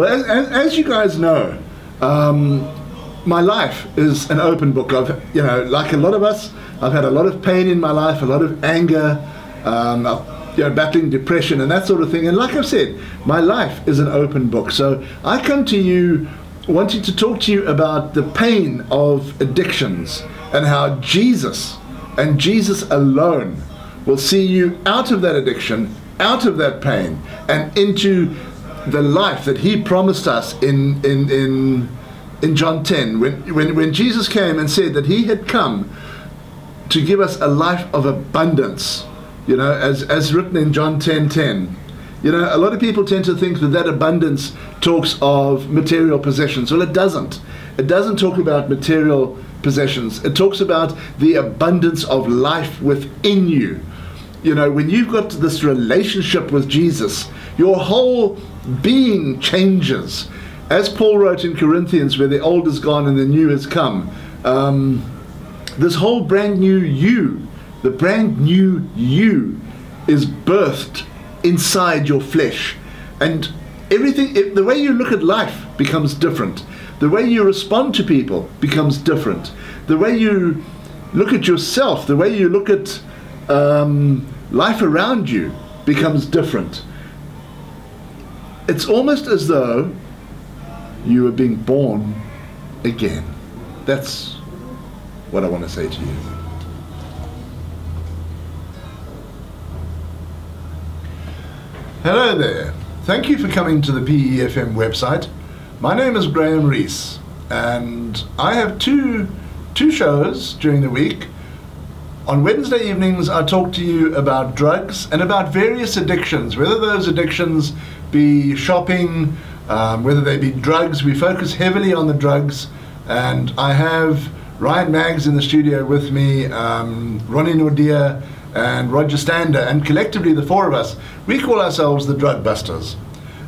Well, as you guys know, my life is an open book. Like a lot of us, I've had a lot of pain in my life, a lot of anger, battling depression and that sort of thing. And like I've said, my life is an open book. So I come to you wanting to talk to you about the pain of addictions and how Jesus and Jesus alone will see you out of that addiction, out of that pain, and into the life that he promised us in John 10, when Jesus came and said that he had come to give us a life of abundance, as written in John 10:10. A lot of people tend to think that abundance talks of material possessions. Well, it doesn't. It doesn't talk about material possessions. It talks about the abundance of life within you. When you've got this relationship with Jesus, your whole being changes. As Paul wrote in Corinthians, where the old is gone and the new has come, this whole brand new you, the brand new you is birthed inside your flesh. And everything, the way you look at life becomes different. The way you respond to people becomes different. The way you look at yourself, the way you look at life around you becomes different. It's almost as though you are being born again. That's what I want to say to you. Hello there. Thank you for coming to the PEFM website. My name is Graham Ries, and I have two shows during the week. On Wednesday evenings, I talk to you about drugs and about various addictions, whether those addictions be shopping, whether they be drugs. We focus heavily on the drugs, and I have Ryan Maggs in the studio with me, Ronnie Nordia and Roger Stander, and collectively the four of us, we call ourselves the Drug Busters.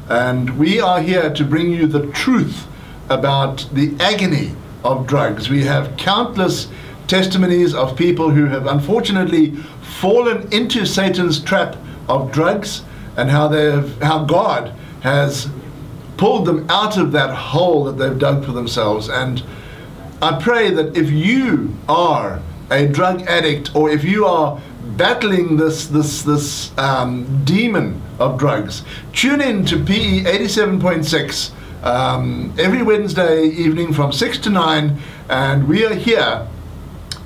And we are here to bring you the truth about the agony of drugs. We have countless testimonies of people who have unfortunately fallen into Satan's trap of drugs, and how God has pulled them out of that hole that they've dug for themselves. And I pray that if you are a drug addict, or if you are battling this demon of drugs, tune in to PE87.6 every Wednesday evening from 6 to 9, and we are here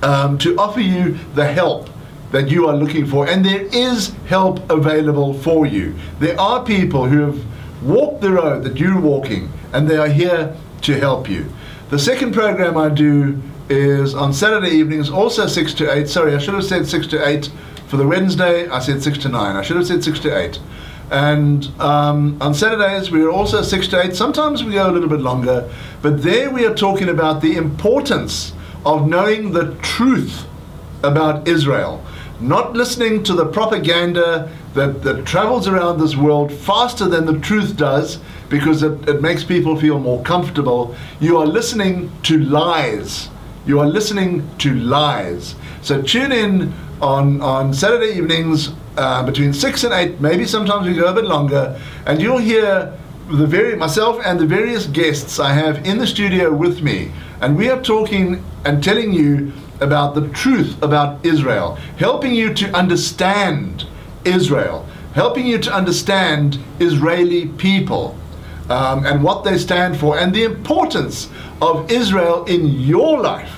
to offer you the help that you are looking for. And there is help available for you. There are people who have walked the road that you're walking, and they are here to help you. The second program I do is on Saturday evenings, also 6 to 8. Sorry, I should have said 6 to 8 for the Wednesday. I said 6 to 9. I should have said 6 to 8. And on Saturdays, we are also 6 to 8. Sometimes we go a little bit longer, but there we are talking about the importance of knowing the truth about Israel, not listening to the propaganda that travels around this world faster than the truth does, because it makes people feel more comfortable. You are listening to lies. You are listening to lies. So tune in on Saturday evenings between 6 and 8, maybe sometimes we go a bit longer, and you'll hear myself and the various guests I have in the studio with me, and we are talking and telling you about the truth about Israel, helping you to understand Israel, helping you to understand Israeli people, and what they stand for, and the importance of Israel in your life.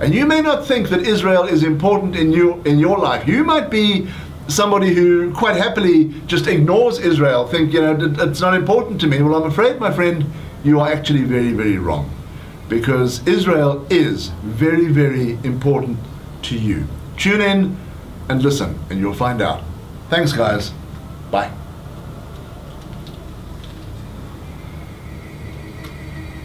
And you may not think that Israel is important in your life. You might be somebody who quite happily just ignores Israel, think, it's not important to me. Well, I'm afraid, my friend, you are actually very, very wrong, because Israel is very, very important to you. Tune in and listen, and you'll find out. Thanks, guys. Bye.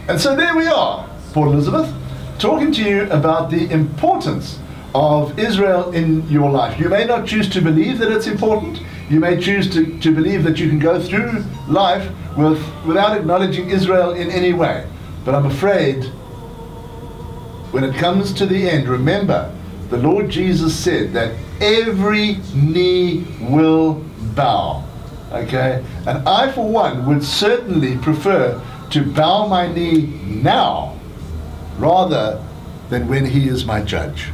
And so there we are, Port Elizabeth, talking to you about the importance of Israel in your life. You may not choose to believe that it's important. You may choose to believe that you can go through life without acknowledging Israel in any way. But I'm afraid, when it comes to the end, remember, the Lord Jesus said that every knee will bow. Okay? And I, for one, would certainly prefer to bow my knee now rather than when he is my judge.